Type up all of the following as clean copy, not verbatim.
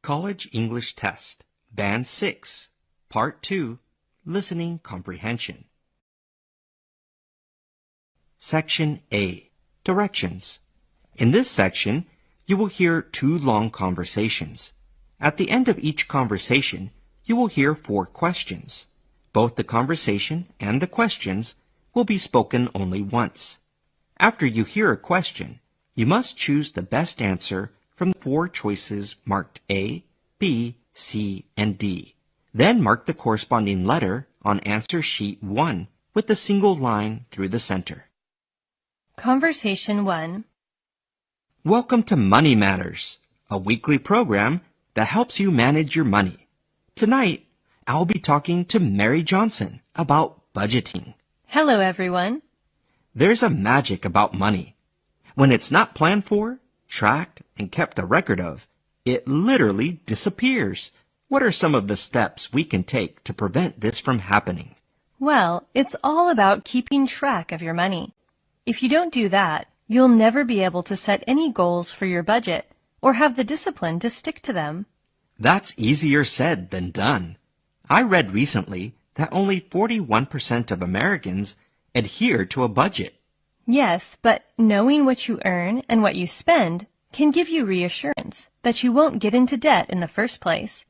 College English Test, Band 6, Part 2, Listening Comprehension. Section A, Directions. In this section, you will hear 2 long conversations. At the end of each conversation, you will hear 4 questions. Both the conversation and the questions will be spoken only once. After you hear a question, you must choose the best answer from the 4 choices marked A, B, C, and D. Then mark the corresponding letter on answer sheet 1 with a single line through the center. Conversation 1. Welcome to Money Matters, a weekly program that helps you manage your money. Tonight, I'll be talking to Mary Johnson about budgeting. Hello, everyone. There's a magic about money. When it's not planned for, tracked, and kept a record of, it literally disappears. What are some of the steps we can take to prevent this from happening? Well, it's all about keeping track of your money. If you don't do that, you'll never be able to set any goals for your budget or have the discipline to stick to them. That's easier said than done. I read recently that only 41% of Americans adhere to a budget. Yes, but knowing what you earn and what you spend can give you reassurance that you won't get into debt in the first place.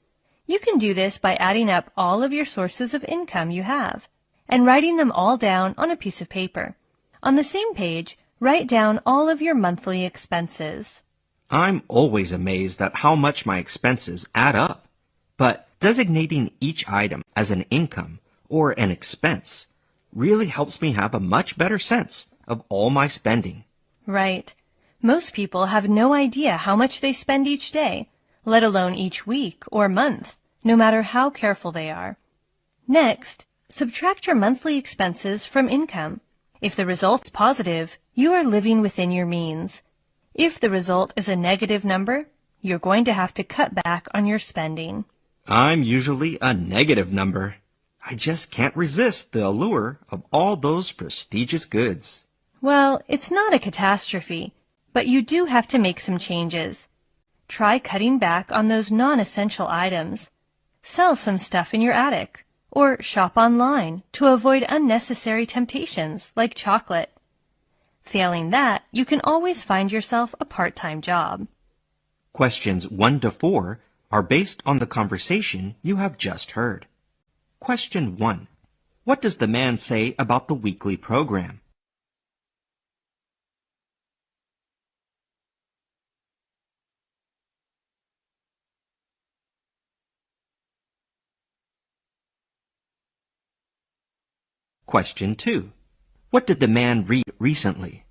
You can do this by adding up all of your sources of income you have and writing them all down on a piece of paper. On the same page, write down all of your monthly expenses. I'm always amazed at how much my expenses add up. But designating each item as an income or an expense really helps me have a much better sense of all my spending. Right. Most people have no idea how much they spend each day, let alone each week or month, no matter how careful they are. Next, subtract your monthly expenses from income. If the result's positive, you are living within your means. If the result is a negative number, you're going to have to cut back on your spending. I'm usually a negative number. I just can't resist the allure of all those prestigious goods. Well, it's not a catastrophe, but you do have to make some changes. Try cutting back on those non-essential items. Sell some stuff in your attic, or shop online to avoid unnecessary temptations like chocolate. Failing that, you can always find yourself a part-time job. Questions 1 to 4 are based on the conversation you have just heard. Question 1. What does the man say about the weekly program? Question 2. What did the man read recently?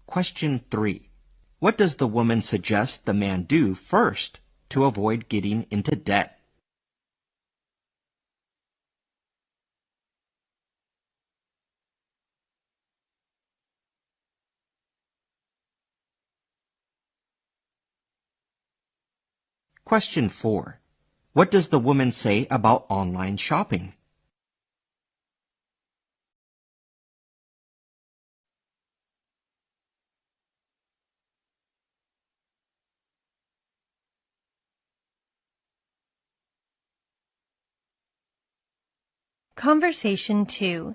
Question 3. What does the woman suggest the man do first to avoid getting into debt? Question 4. What does the woman say about online shopping? Conversation 2.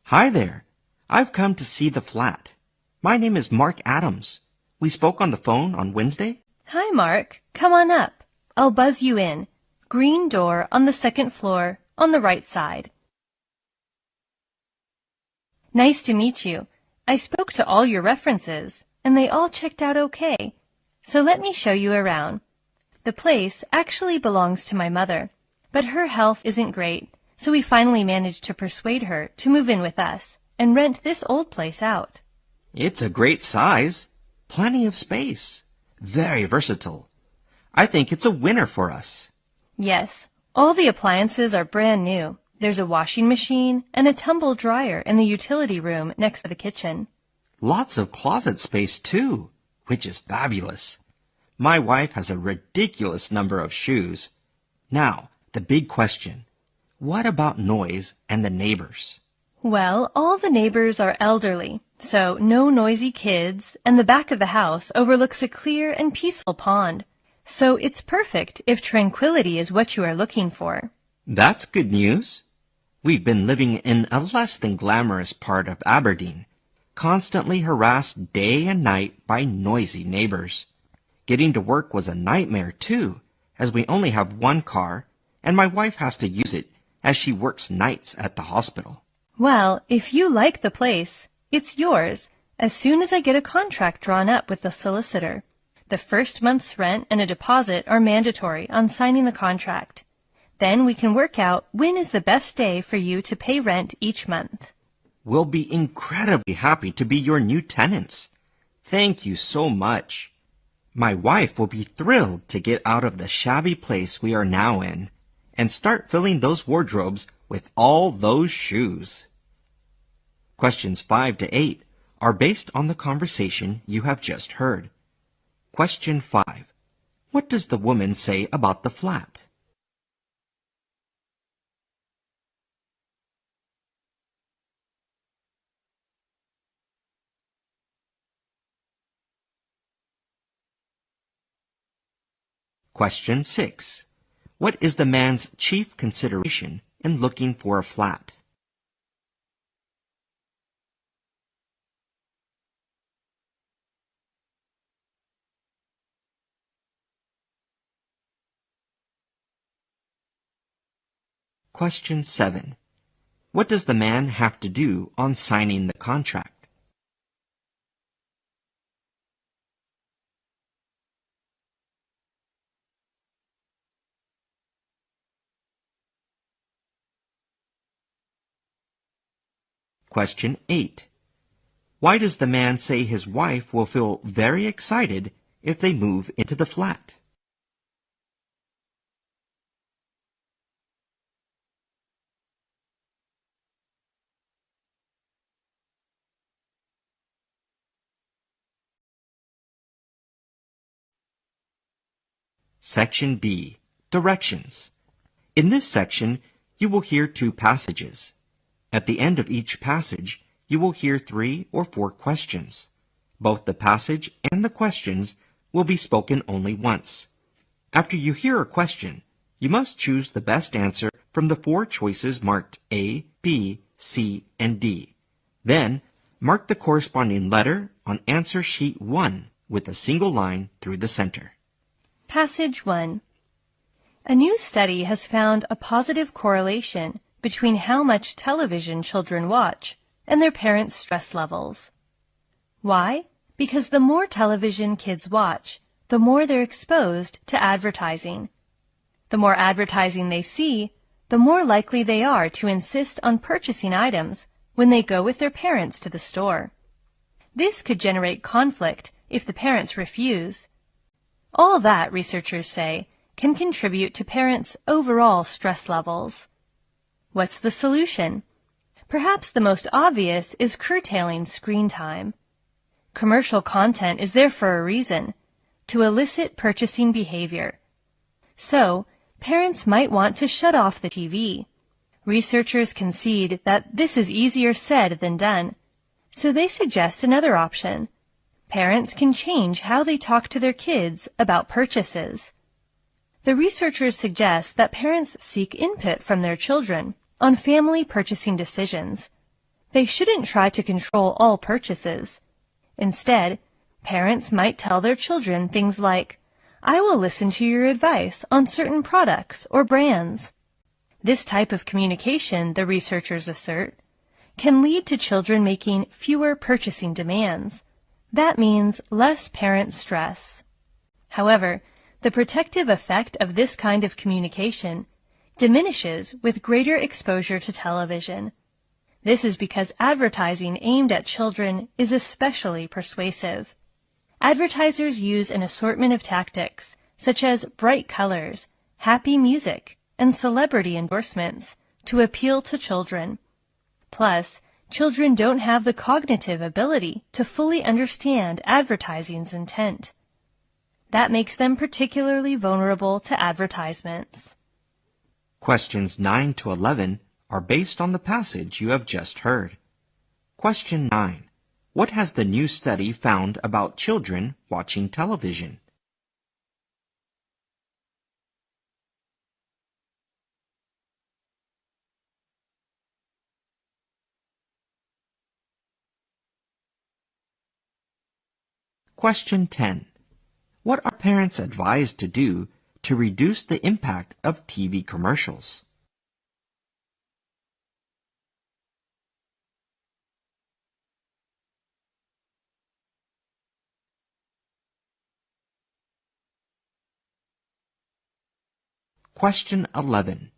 Hi there. I've come to see the flat. My name is Mark Adams. We spoke on the phone on Wednesday. Hi, Mark. Come on up. I'll buzz you in. Green door on the 2nd floor, on the right side. Nice to meet you. I spoke to all your references, and they all checked out okay. So let me show you around. The place actually belongs to my mother, but her health isn't great, so we finally managed to persuade her to move in with us and rent this old place out. It's a great size. Plenty of space. Very versatile. I think it's a winner for us. Yes, all the appliances are brand new. There's a washing machine and a tumble dryer in the utility room next to the kitchen. Lots of closet space too, which is fabulous. My wife has a ridiculous number of shoes. Now, the big question. What about noise and the neighbors? Well, all the neighbors are elderly, so no noisy kids, and the back of the house overlooks a clear and peaceful pond. So it's perfect if tranquility is what you are looking for. That's good news. We've been living in a less than glamorous part of Aberdeen, constantly harassed day and night by noisy neighbors. Getting to work was a nightmare too, as we only have one car, and my wife has to use it as she works nights at the hospital. Well, if you like the place, it's yours as soon as I get a contract drawn up with the solicitor. The first month's rent and a deposit are mandatory on signing the contract. Then we can work out when is the best day for you to pay rent each month. We'll be incredibly happy to be your new tenants. Thank you so much. My wife will be thrilled to get out of the shabby place we are now in and start filling those wardrobes with all those shoes. Questions 5 to 8 are based on the conversation you have just heard. Question 5. What does the woman say about the flat? Question 6. What is the man's chief consideration in looking for a flat? Question 7. What does the man have to do on signing the contract? Question 8. Why does the man say his wife will feel very excited if they move into the flat? Section B. Directions. In this section, you will hear 2 passages. At the end of each passage, you will hear 3 or 4 questions. Both the passage and the questions will be spoken only once. After you hear a question, you must choose the best answer from the 4 choices marked A, B, C, and D. Then, mark the corresponding letter on answer sheet 1 with a single line through the center. Passage 1. A new study has found a positive correlation between how much television children watch and their parents' stress levels. Why? Because the more television kids watch, the more they're exposed to advertising. The more advertising they see, the more likely they are to insist on purchasing items when they go with their parents to the store. This could generate conflict if the parents refuse. All that, researchers say, can contribute to parents' overall stress levels. What's the solution? Perhaps the most obvious is curtailing screen time. Commercial content is there for a reason, to elicit purchasing behavior. So, parents might want to shut off the TV. Researchers concede that this is easier said than done, so they suggest another option. Parents can change how they talk to their kids about purchases. The researchers suggest that parents seek input from their children on family purchasing decisions. They shouldn't try to control all purchases. Instead, parents might tell their children things like, "I will listen to your advice on certain products or brands." This type of communication, the researchers assert, can lead to children making fewer purchasing demands. That means less parent stress. However, the protective effect of this kind of communication diminishes with greater exposure to television. This is because advertising aimed at children is especially persuasive. Advertisers use an assortment of tactics, such as bright colors, happy music, and celebrity endorsements, to appeal to children. Plus, children don't have the cognitive ability to fully understand advertising's intent. That makes them particularly vulnerable to advertisements. Questions 9 to 11 are based on the passage you have just heard. Question 9. What has the new study found about children watching television? Question 10. What are parents advised to do to reduce the impact of TV commercials? Question 11.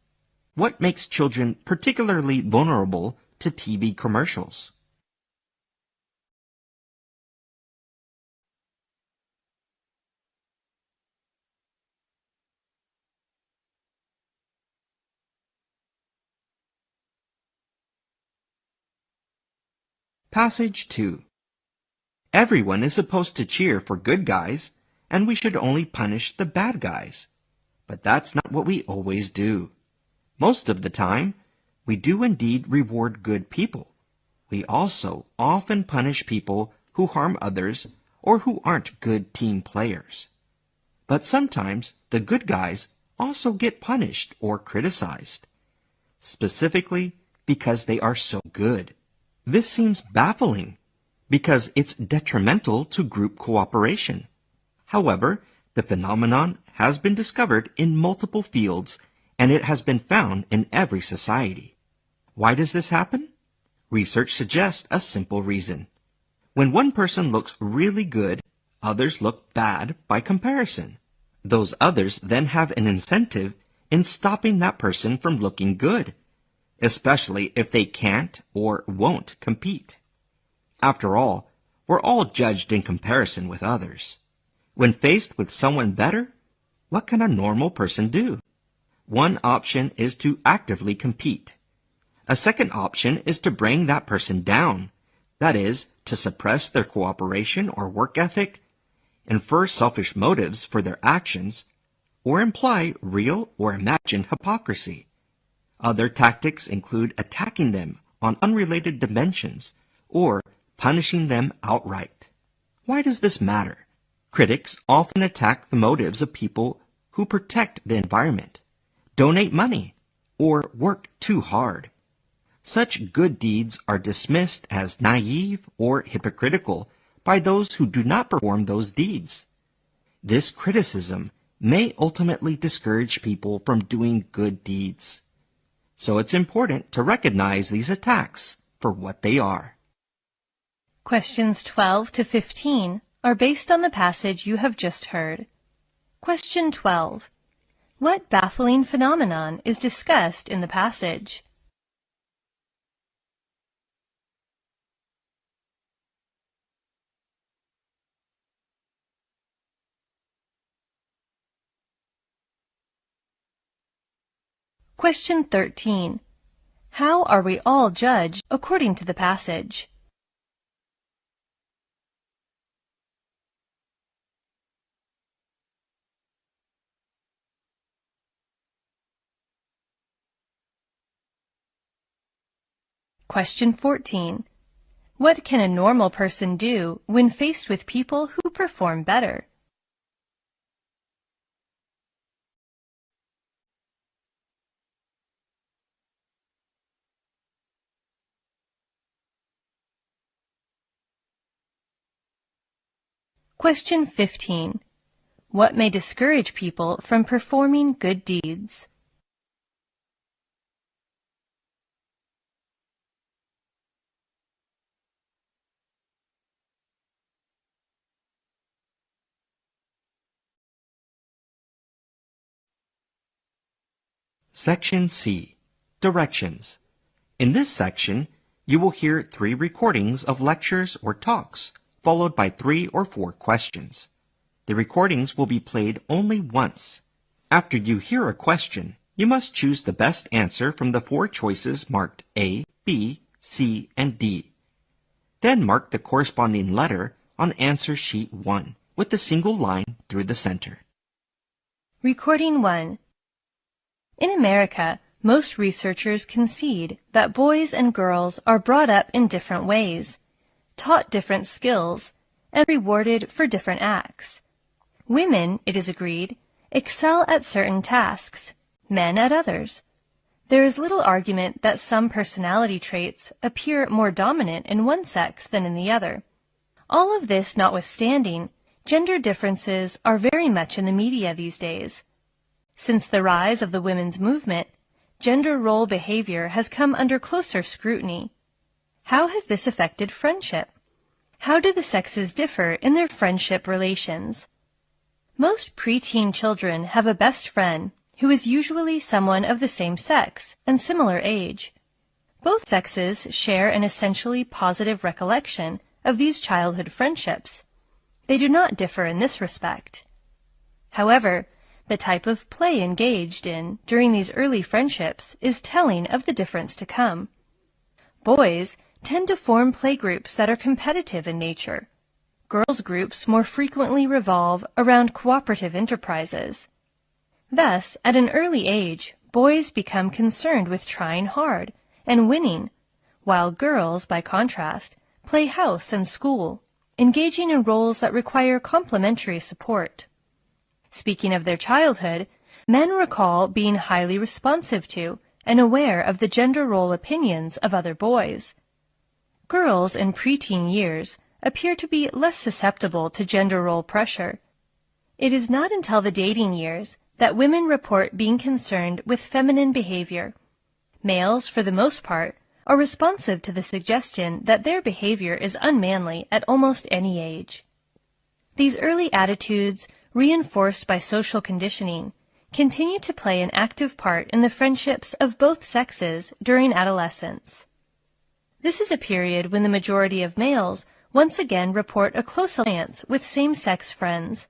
What makes children particularly vulnerable to TV commercials? Passage 2. Everyone is supposed to cheer for good guys, and we should only punish the bad guys. But that's not what we always do. Most of the time, we do indeed reward good people. We also often punish people who harm others or who aren't good team players. But sometimes the good guys also get punished or criticized, specifically because they are so good. This seems baffling because it's detrimental to group cooperation. However, the phenomenon has been discovered in multiple fields and it has been found in every society. Why does this happen? Research suggests a simple reason. When one person looks really good, others look bad by comparison. Those others then have an incentive in stopping that person from looking good, especially if they can't or won't compete. After all, we're all judged in comparison with others. When faced with someone better, what can a normal person do? One option is to actively compete. A second option is to bring that person down, that is, to suppress their cooperation or work ethic, infer selfish motives for their actions, or imply real or imagined hypocrisy. Other tactics include attacking them on unrelated dimensions or punishing them outright. Why does this matter? Critics often attack the motives of people who protect the environment, donate money, or work too hard. Such good deeds are dismissed as naive or hypocritical by those who do not perform those deeds. This criticism may ultimately discourage people from doing good deeds. So it's important to recognize these attacks for what they are. Questions 12 to 15 are based on the passage you have just heard. Question 12. What baffling phenomenon is discussed in the passage? Question 13. How are we all judged according to the passage? Question 14. What can a normal person do when faced with people who perform better? Question 15. What may discourage people from performing good deeds? Section C. Directions. In this section, you will hear 3 recordings of lectures or talks, followed by 3 or 4 questions. The recordings will be played only once. After you hear a question, you must choose the best answer from the 4 choices marked A, B, C, and D. Then mark the corresponding letter on answer sheet 1 with a single line through the center. Recording 1. In America, most researchers concede that boys and girls are brought up in different ways, taught different skills, and rewarded for different acts. Women, it is agreed, excel at certain tasks, men at others. There is little argument that some personality traits appear more dominant in one sex than in the other. All of this notwithstanding, gender differences are very much in the media these days. Since the rise of the women's movement, gender role behavior has come under closer scrutiny. How has this affected friendship? How do the sexes differ in their friendship relations? Most preteen children have a best friend who is usually someone of the same sex and similar age. Both sexes share an essentially positive recollection of these childhood friendships. They do not differ in this respect. However, the type of play engaged in during these early friendships is telling of the difference to come. Boys tend to form playgroups that are competitive in nature. Girls' groups more frequently revolve around cooperative enterprises. Thus, at an early age, boys become concerned with trying hard and winning, while girls, by contrast, play house and school, engaging in roles that require complementary support. Speaking of their childhood, men recall being highly responsive to and aware of the gender role opinions of other boys. Girls in preteen years appear to be less susceptible to gender role pressure. It is not until the dating years that women report being concerned with feminine behavior. Males, for the most part, are responsive to the suggestion that their behavior is unmanly at almost any age. These early attitudes, reinforced by social conditioning, continue to play an active part in the friendships of both sexes during adolescence. This is a period when the majority of males once again report a close alliance with same-sex friends.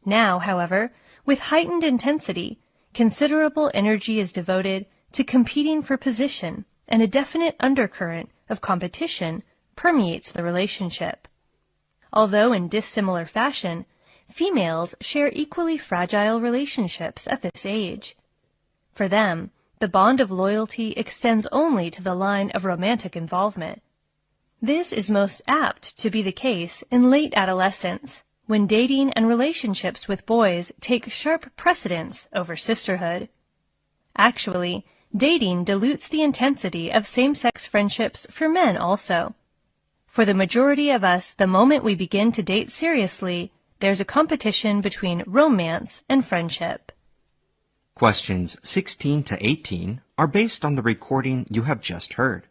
Now, however, with heightened intensity, considerable energy is devoted to competing for position, and a definite undercurrent of competition permeates the relationship. Although in dissimilar fashion, females share equally fragile relationships at this age. For them, the bond of loyalty extends only to the line of romantic involvement. This is most apt to be the case in late adolescence, when dating and relationships with boys take sharp precedence over sisterhood. Actually, dating dilutes the intensity of same-sex friendships for men also. For the majority of us, the moment we begin to date seriously, there's a competition between romance and friendship. Questions 16 to 18 are based on the recording you have just heard.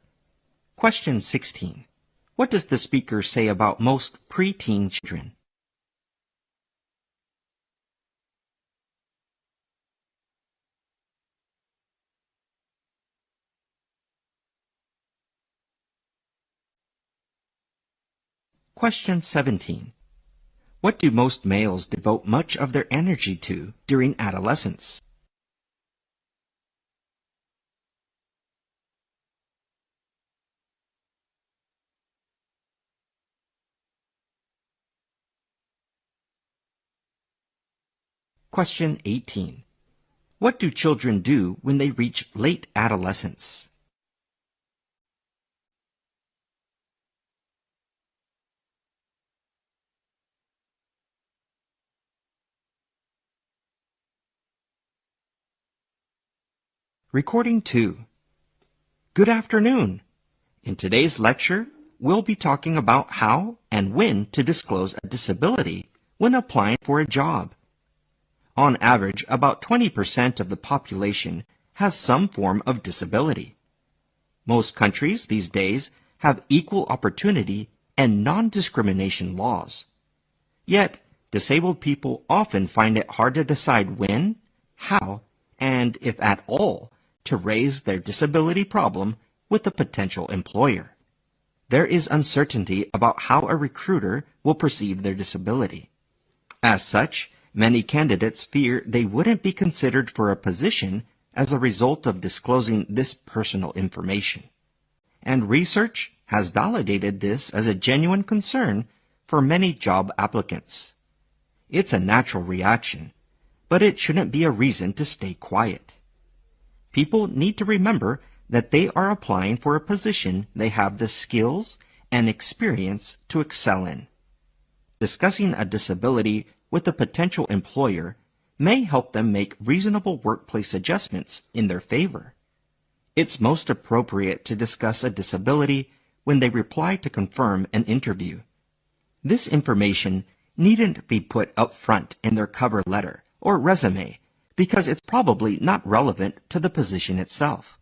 Question 16. What does the speaker say about most preteen children? Question 17. What do most males devote much of their energy to during adolescence? Question 18. What do children do when they reach late adolescence? Recording 2. Good afternoon. In today's lecture, we'll be talking about how and when to disclose a disability when applying for a job. On average, about 20% of the population has some form of disability. Most countries these days have equal opportunity and non-discrimination laws. Yet, disabled people often find it hard to decide when, how, and if at all, to raise their disability problem with a potential employer. There is uncertainty about how a recruiter will perceive their disability. As such, many candidates fear they wouldn't be considered for a position as a result of disclosing this personal information. And research has validated this as a genuine concern for many job applicants. It's a natural reaction, but it shouldn't be a reason to stay quiet. People need to remember that they are applying for a position they have the skills and experience to excel in. Discussing a disability with a potential employer may help them make reasonable workplace adjustments in their favor. It's most appropriate to discuss a disability when they reply to confirm an interview. This information needn't be put up front in their cover letter or resume because it's probably not relevant to the position itself.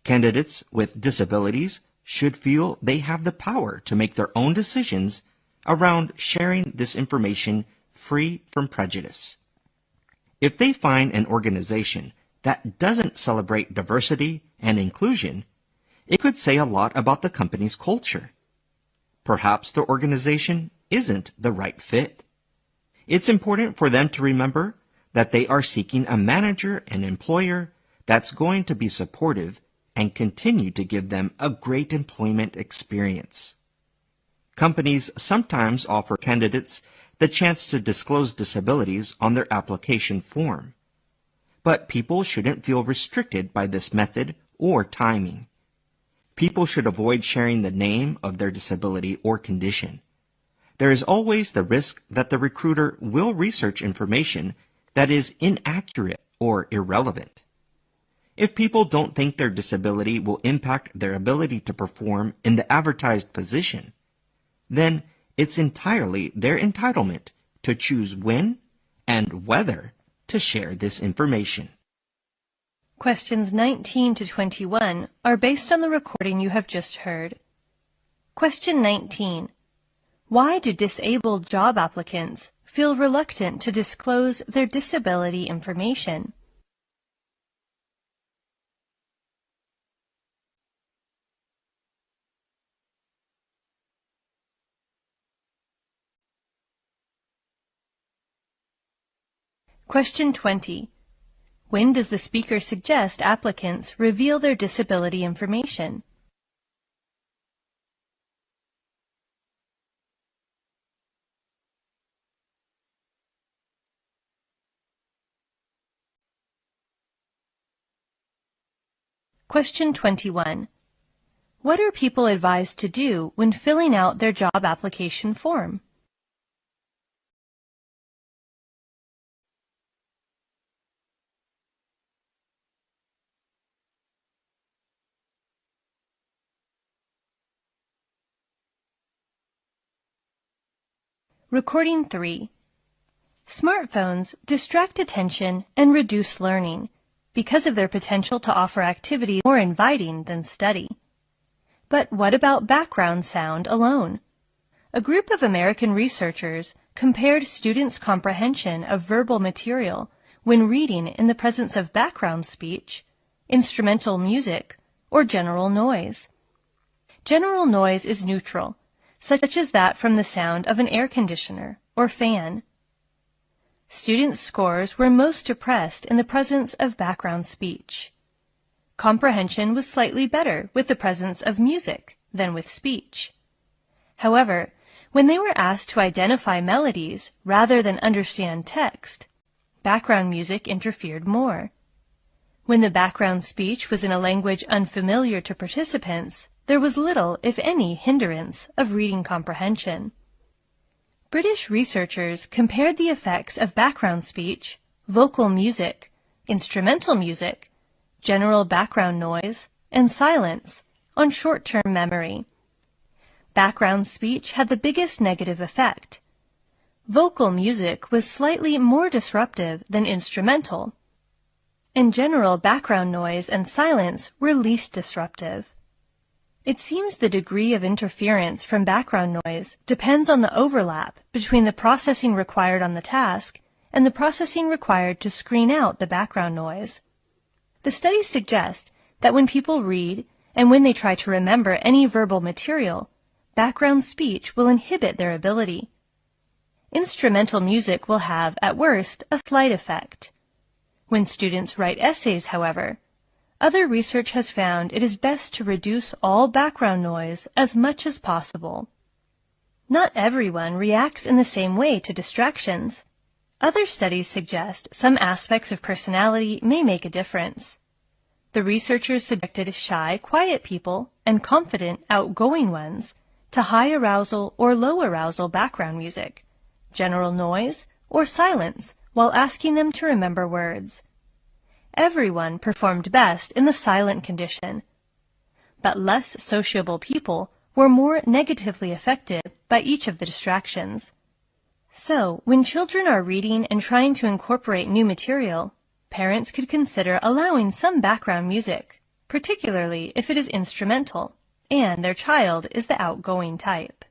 Candidates with disabilities should feel they have the power to make their own decisions around sharing this information free from prejudice. If they find an organization that doesn't celebrate diversity and inclusion, it could say a lot about the company's culture. Perhaps the organization isn't the right fit. It's important for them to remember that they are seeking a manager and employer that's going to be supportive and continue to give them a great employment experience. Companies sometimes offer candidates the chance to disclose disabilities on their application form. But people shouldn't feel restricted by this method or timing. People should avoid sharing the name of their disability or condition. There is always the risk that the recruiter will research information that is inaccurate or irrelevant. If people don't think their disability will impact their ability to perform in the advertised position, then it's entirely their entitlement to choose when and whether to share this information. Questions 19 to 21 are based on the recording you have just heard. Question 19. Why do disabled job applicants feel reluctant to disclose their disability information? Question 20. When does the speaker suggest applicants reveal their disability information? Question 21. What are people advised to do when filling out their job application form? Recording 3. Smartphones distract attention and reduce learning because of their potential to offer activities more inviting than study. But what about background sound alone? A group of American researchers compared students' comprehension of verbal material when reading in the presence of background speech, instrumental music, or general noise. General noise is neutral, such as that from the sound of an air conditioner or fan. Students' scores were most depressed in the presence of background speech. Comprehension was slightly better with the presence of music than with speech. However, when they were asked to identify melodies rather than understand text, background music interfered more. When the background speech was in a language unfamiliar to participants, there was little, if any, hindrance of reading comprehension. British researchers compared the effects of background speech, vocal music, instrumental music, general background noise, and silence on short-term memory. Background speech had the biggest negative effect. Vocal music was slightly more disruptive than instrumental. In general, background noise and silence were least disruptive. It seems the degree of interference from background noise depends on the overlap between the processing required on the task and the processing required to screen out the background noise. The studies suggest that when people read and when they try to remember any verbal material, background speech will inhibit their ability. Instrumental music will have, at worst, a slight effect. When students write essays, however, other research has found it is best to reduce all background noise as much as possible. Not everyone reacts in the same way to distractions. Other studies suggest some aspects of personality may make a difference. The researchers subjected shy, quiet people and confident, outgoing ones to high arousal or low arousal background music, general noise, or silence while asking them to remember words. Everyone performed best in the silent condition, but less sociable people were more negatively affected by each of the distractions. So, when children are reading and trying to incorporate new material, parents could consider allowing some background music, particularly if it is instrumental and their child is the outgoing type.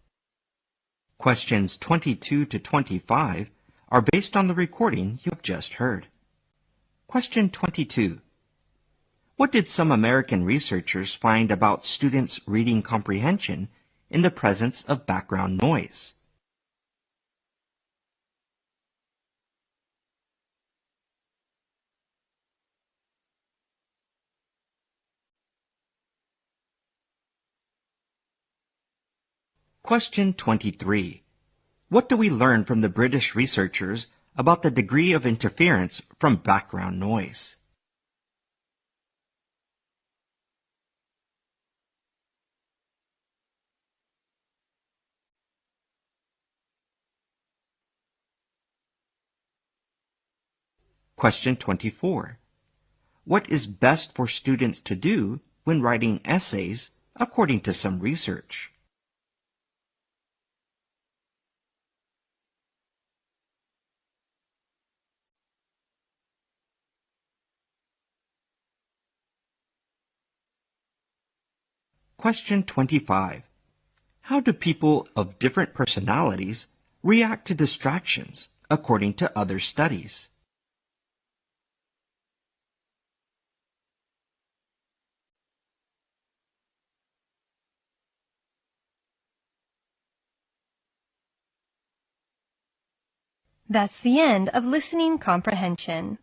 Questions 22 to 25 are based on the recording you have just heard. Question 22. What did some American researchers find about students' reading comprehension in the presence of background noise? Question 23. What do we learn from the British researchers about the degree of interference from background noise? Question 24. What is best for students to do when writing essays according to some research? Question 25. How do people of different personalities react to distractions according to other studies? That's the end of listening comprehension.